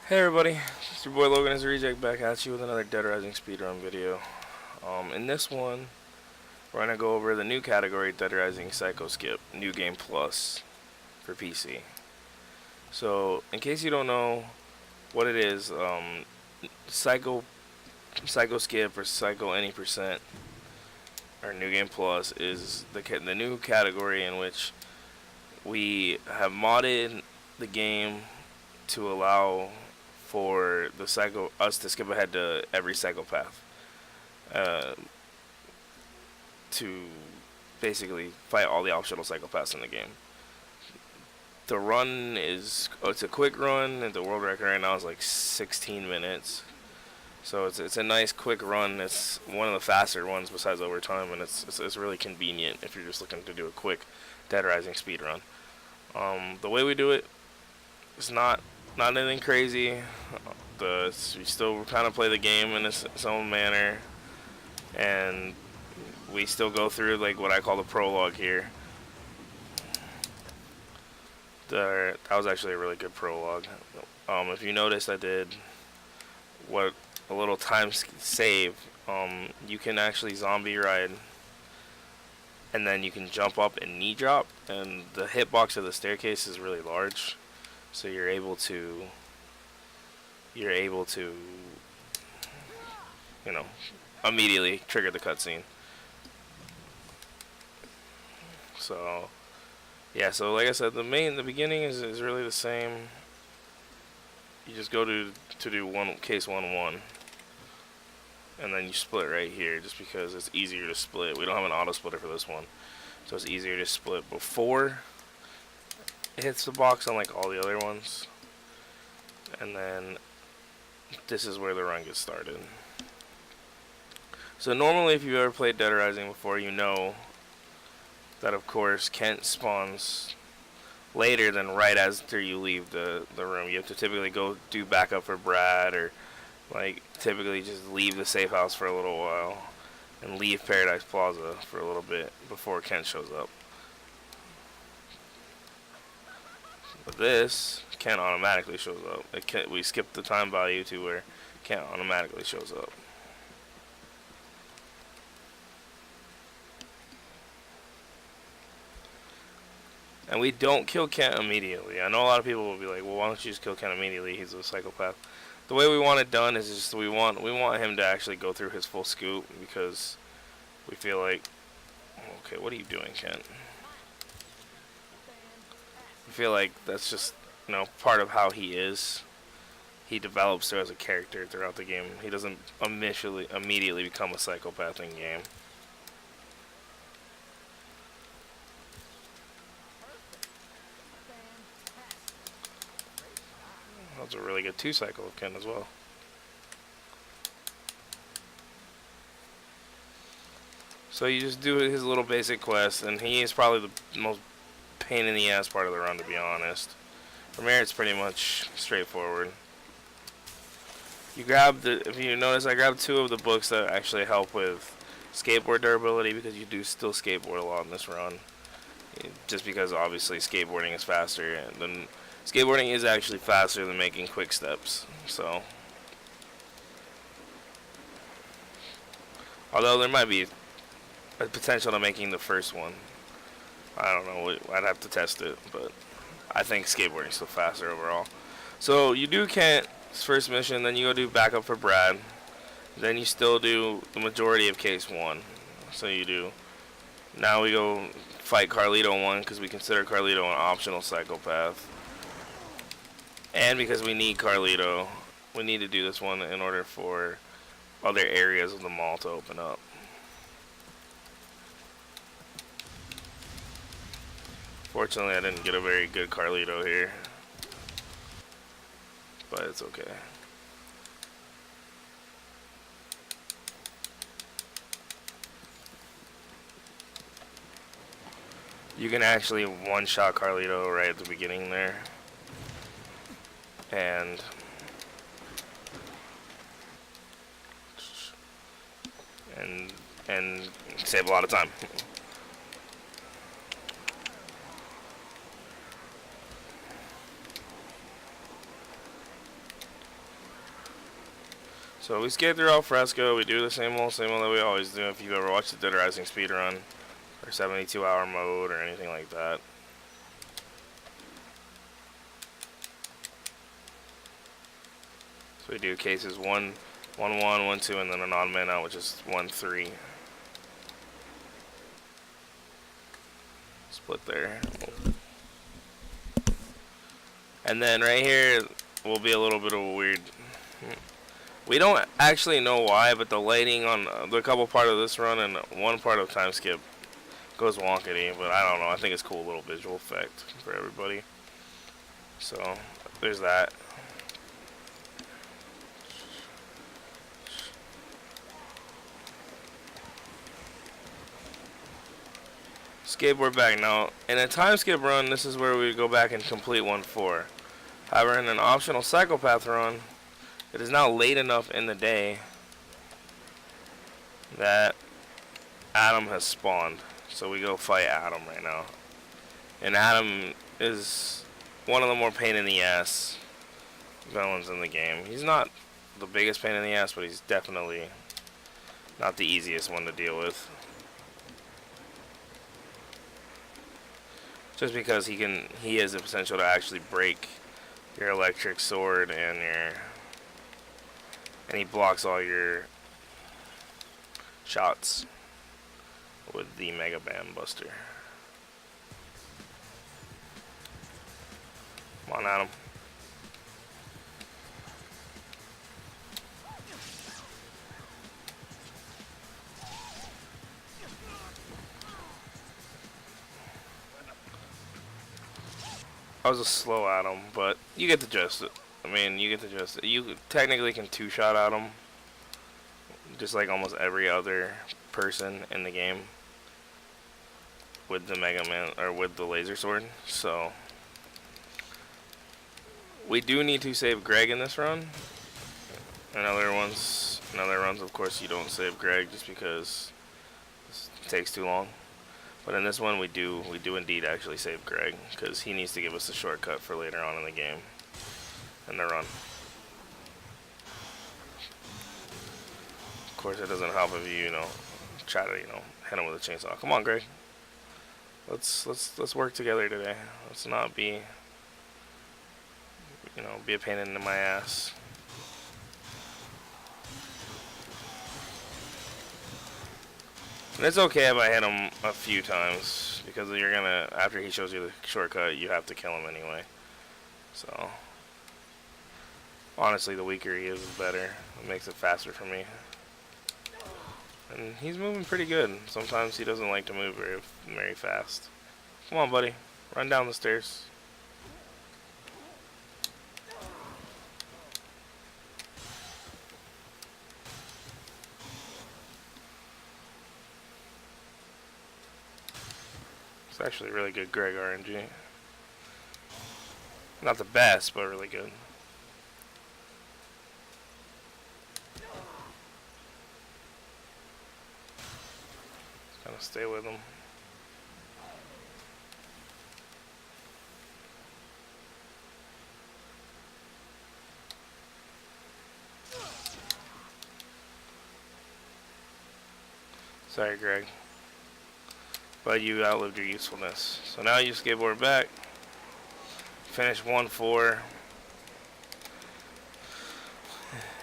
Hey everybody, it's your boy Logan as a reject back at you with another Dead Rising speedrun video. In this one, we're gonna go over the new category Dead Rising Psycho Skip, New Game Plus for PC. So, in case you don't know what it is, Psycho Skip or Psycho Any Percent or New Game Plus is the new category in which we have modded the game to allow for us to skip ahead to every psychopath, uh, to basically fight all the optional psychopaths in the game. The run it's a quick run, and the world record right now is like 16 minutes. So it's a nice quick run. It's one of the faster ones besides overtime, and it's really convenient if you're just looking to do a quick Dead Rising speed run. The way we do it is not anything crazy. We still kind of play the game in its own manner, and we still go through like what I call the prologue here. That was actually a really good prologue. If you noticed, I did what a little time save. You can actually zombie ride, and then you can jump up and knee drop, and the hitbox of the staircase is really large, so you're able to you know, immediately trigger the cutscene. So yeah, so like I said, the beginning is really the same. You just go to do case 1-1, and then you split right here, just because it's easier to split. We don't have an auto splitter for this one, so it's easier to split before it hits the box, unlike all the other ones. And then this is where the run gets started. So normally, if you've ever played Dead Rising before, you know that of course Kent spawns later than right after you leave the room. You have to typically go do backup for Brad, or like typically just leave the safe house for a little while and leave Paradise Plaza for a little bit before Kent shows up. But this, Kent automatically shows up. We skip the time value to where Kent automatically shows up. And we don't kill Kent immediately. I know a lot of people will be like, well, why don't you just kill Kent immediately? He's a psychopath. The way we want it done is just we want him to actually go through his full scoop, because we feel like, okay, what are you doing, Kent? I feel like that's just, part of how he is. He develops as a character throughout the game. He doesn't immediately become a psychopath in game. That was a really good 2-cycle of Ken as well. So you just do his little basic quest, and he is probably the most pain in the ass part of the run, to be honest. From here, it's pretty much straightforward. If you notice, I grabbed 2 of the books that actually help with skateboard durability, because you do still skateboard a lot in this run. Just because obviously skateboarding is faster, and then skateboarding is actually faster than making quick steps. So, although there might be a potential to making the first one, I don't know. I'd have to test it, but I think skateboarding is still faster overall. So you do Kent's first mission, then you go do backup for Brad, then you still do the majority of case 1. So you do. Now we go fight Carlito 1, because we consider Carlito an optional psychopath. And because we need Carlito, we need to do this one in order for other areas of the mall to open up. Fortunately, I didn't get a very good Carlito here, but it's okay. You can actually one-shot Carlito right at the beginning there, and save a lot of time. So we skate through Alfresco. We do the same old that we always do. If you've ever watched the Dead Rising speedrun or 72-hour mode or anything like that. So we do cases 1, 1, 1, 1, 2, and then an odd man out, which is 1, 3. Split there. And then right here will be a little bit of a weird. We don't actually know why, but the lighting on the couple part of this run and one part of time skip goes wonkety. But I don't know. I think it's a cool little visual effect for everybody. So there's that. Skateboard back now. In a time skip run, this is where we go back and complete 1-4. However, in an optional psychopath run, it is now late enough in the day that Adam has spawned. So we go fight Adam right now. And Adam is one of the more pain in the ass villains in the game. He's not the biggest pain in the ass, but he's definitely not the easiest one to deal with. Just because he has the potential to actually break your electric sword and he blocks all your shots with the Mega Bam Buster. Come on, Adam. I was a slow Adam, but you get the gist. I mean, you get the gist. You technically can two-shot Adam, just like almost every other person in the game with the Mega Man or with the laser sword. So we do need to save Greg in this run. In other runs, of course, you don't save Greg just because it takes too long. But in this one, we do indeed actually save Greg, because he needs to give us a shortcut for later on in the game, in the run. Of course, it doesn't help if you try to hit him with a chainsaw. Come on, Greg. Let's work together today. Let's not be be a pain in my ass. And it's okay if I hit him a few times, because you're gonna, after he shows you the shortcut, you have to kill him anyway. So, honestly, the weaker he is better. It makes it faster for me. And he's moving pretty good. Sometimes he doesn't like to move very fast. Come on, buddy. Run down the stairs. It's actually really good Greg RNG. Not the best, but really good. Kind of stay with him. Sorry, Greg. But you outlived your usefulness. So now you skateboard back. Finish 1-4.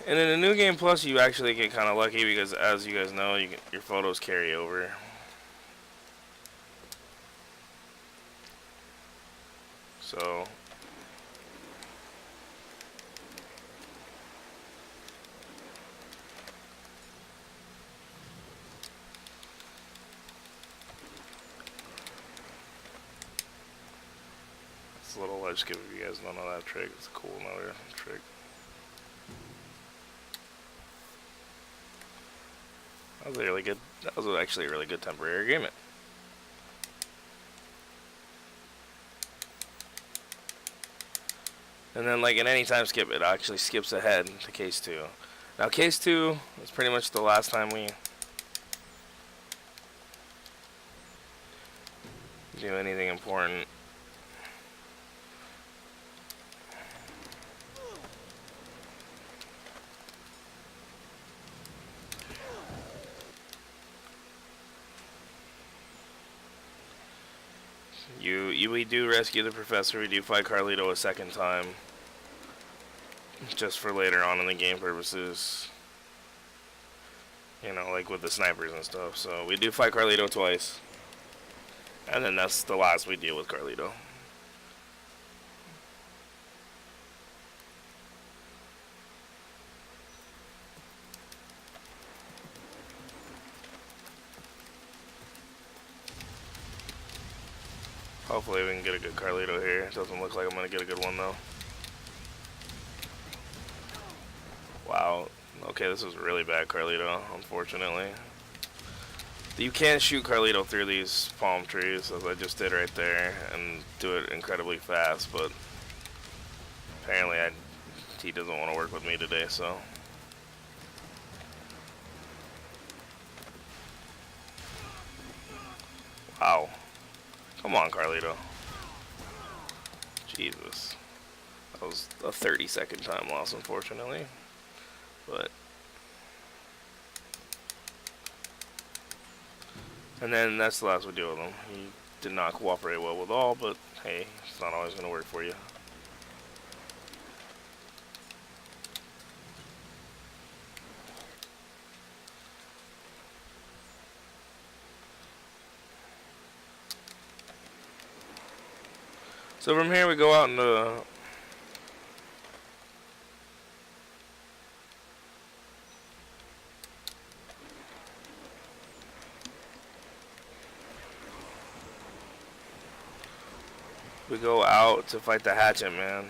And in the New Game Plus, you actually get kind of lucky because, as you guys know, your photos carry over. So it's a little ledge skip if you guys don't know that trick. It's a cool another trick. That was a really good. That was actually a really good temporary agreement. And then, like in any time skip, it actually skips ahead to case 2. Now, case 2 is pretty much the last time we do anything important. we do rescue the professor. We do fight Carlito a second time, just for later on in the game purposes. You know, like with the snipers and stuff. So we do fight Carlito twice, and then that's the last we deal with Carlito. Hopefully we can get a good Carlito here. It doesn't look like I'm going to get a good one though. Wow. Okay, this is really bad Carlito, unfortunately. You can't shoot Carlito through these palm trees, as I just did right there, and do it incredibly fast, but apparently he doesn't want to work with me today, so. Wow. Come on, Carlito. Jesus. That was a 30-second time loss, unfortunately. But. And then that's the last we do with him. He did not cooperate well with all, but hey, it's not always going to work for you. So from here we go out into to fight the Hatchet Man.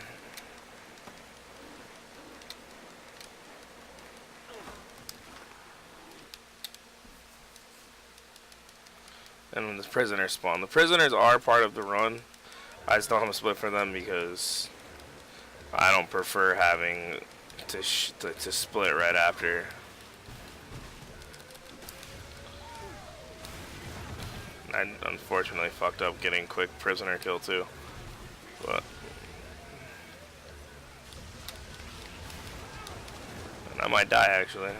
And when the prisoners spawn. The prisoners are part of the run. I just don't have a split for them because I don't prefer having to split right after. I unfortunately fucked up getting quick prisoner kill too. But and I might die actually.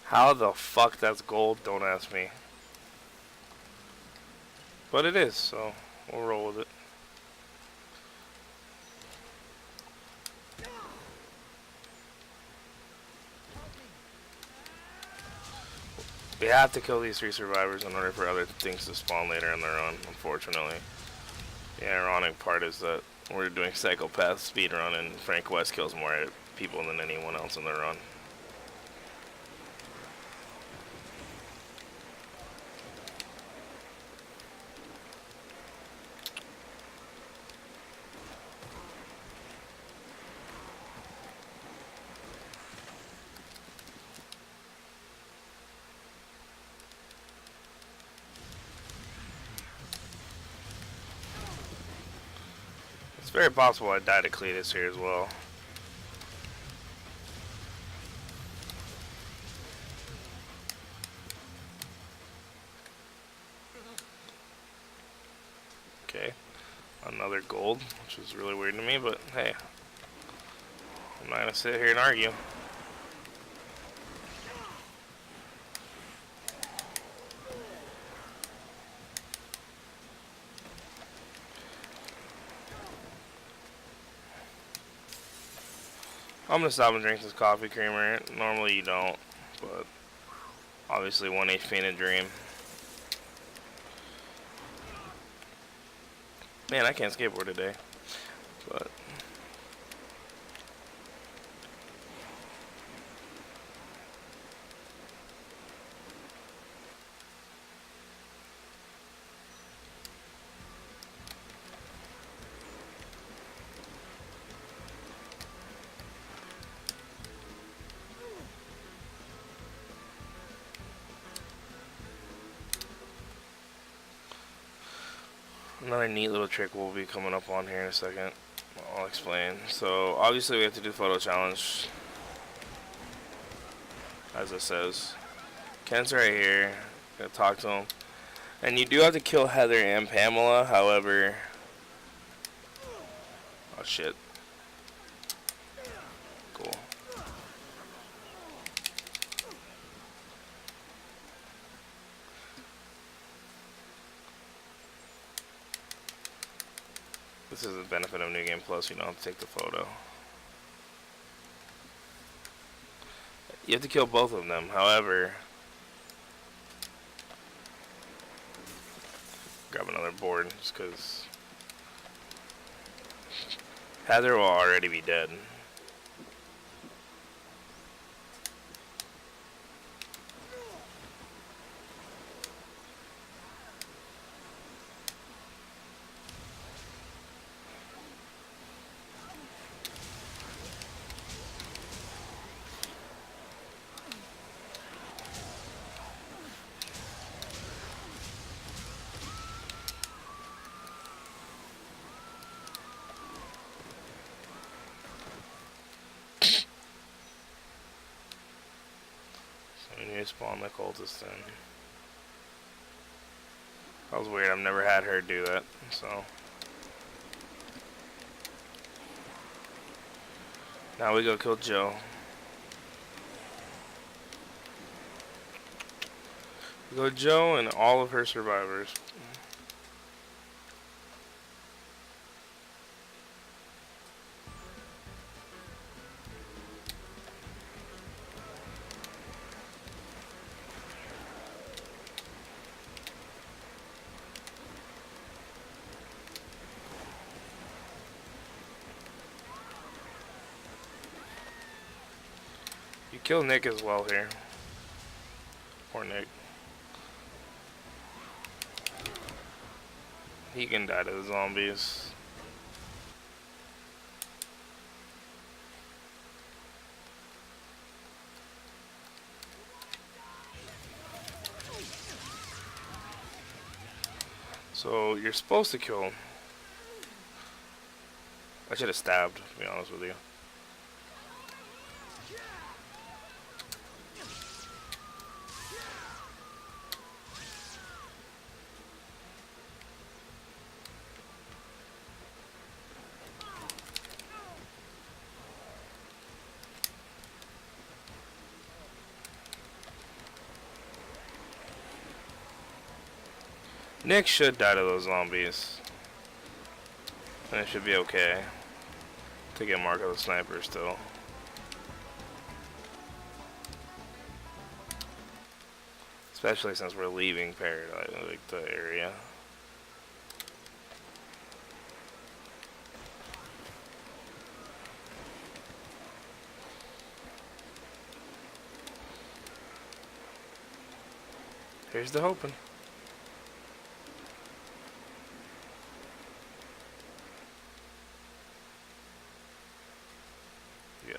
How the fuck that's gold? Don't ask me. But it is, so we'll roll with it. We have to kill these 3 survivors in order for other things to spawn later in the run, unfortunately. The ironic part is that we're doing psychopath speedrun and Frank West kills more people than anyone else in the run. It's very possible I died to Cletus here as well. Okay, another gold, which is really weird to me, but hey, I'm not gonna sit here and argue. I'm gonna stop and drink this coffee creamer. Normally you don't, but obviously 1 HP in a dream. Man, I can't skateboard today, but Another neat little trick will be coming up on here in a second. I'll explain. So obviously we have to do the photo challenge, as it says. Ken's right here. Gonna talk to him. And you do have to kill Heather and Pamela, however... Oh shit. Cool. This is the benefit of New Game Plus, you don't have to take the photo. You have to kill both of them, however... Grab another board, just because... Heather will already be dead. So we need to spawn the cultist in. That was weird, I've never had her do that, so... Now we go kill Joe. We go Joe and all of her survivors. You kill Nick as well here. Poor Nick. He can die to the zombies. So you're supposed to kill him. I should have stabbed, to be honest with you. Nick should die to those zombies. And it should be okay to get Mark of the Sniper still. Especially since we're leaving Paradise, like the area. Here's the hoping. Yeah.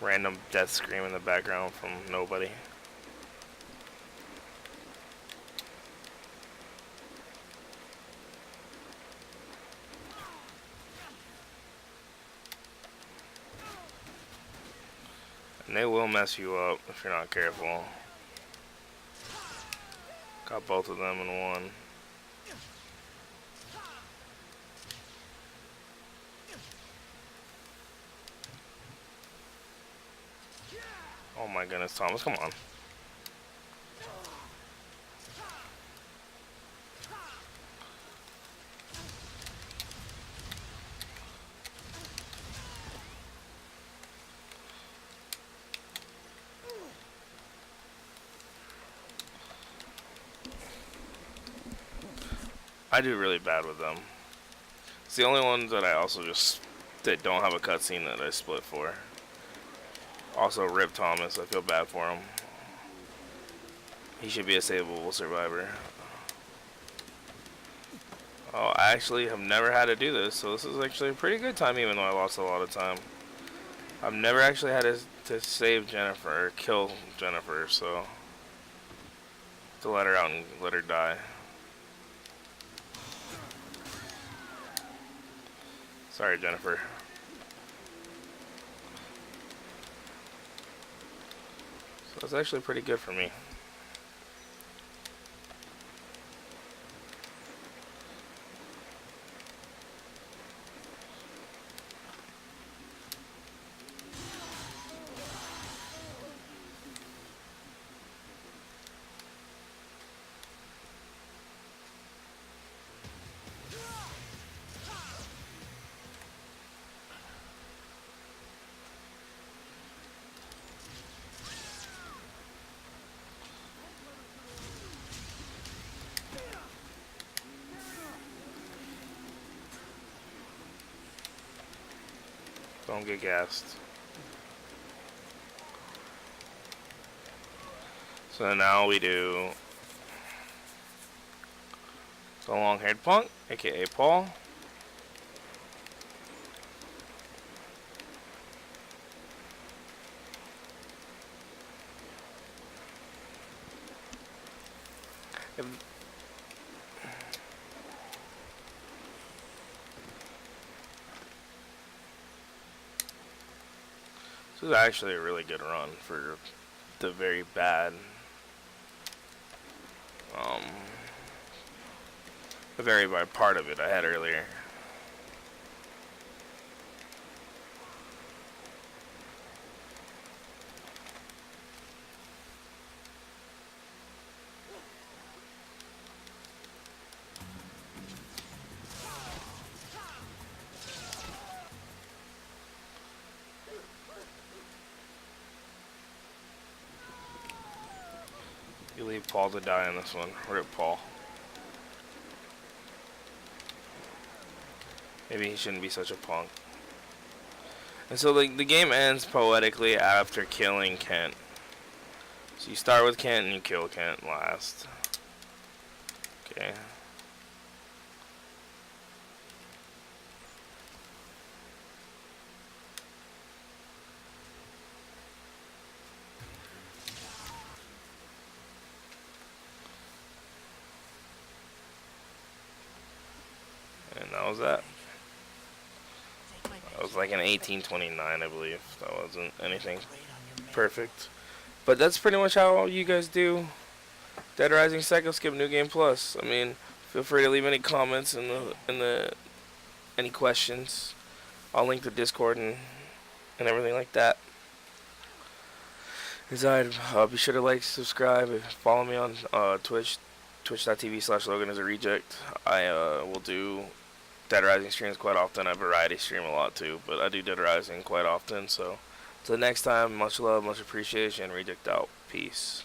Random death scream in the background from nobody. And they will mess you up if you're not careful. Got both of them in one. Oh my goodness, Thomas, come on. I do really bad with them. It's the only ones that I also just that don't have a cutscene that I split for. Also, Rip Thomas, I feel bad for him. He should be a savable survivor. Oh, I actually have never had to do this, so this is actually a pretty good time even though I lost a lot of time. I've never actually had to to save Jennifer, or kill Jennifer, so to let her out and let her die. Sorry, Jennifer. So that's actually pretty good for me. Don't get gassed. So now we do the long-haired punk, aka Paul. This is actually a really good run for the very bad, the very bad part of it I had earlier. You leave Paul to die in this one. Rip Paul. Maybe he shouldn't be such a punk. And so like the game ends poetically after killing Kent. So you start with Kent and you kill Kent last. Okay. And that was that. That was like an 1829, I believe. That wasn't anything perfect. But that's pretty much how you guys do Dead Rising Psycho Skip New Game Plus. I mean, feel free to leave any comments in the any questions. I'll link the Discord and everything like that. Inside, be sure to like, subscribe, follow me on Twitch, twitch.tv/Logan as a reject. I will do Dead Rising streams quite often. I variety stream a lot too, but I do Dead Rising quite often. So, till next time, much love, much appreciation. Reject out. Peace.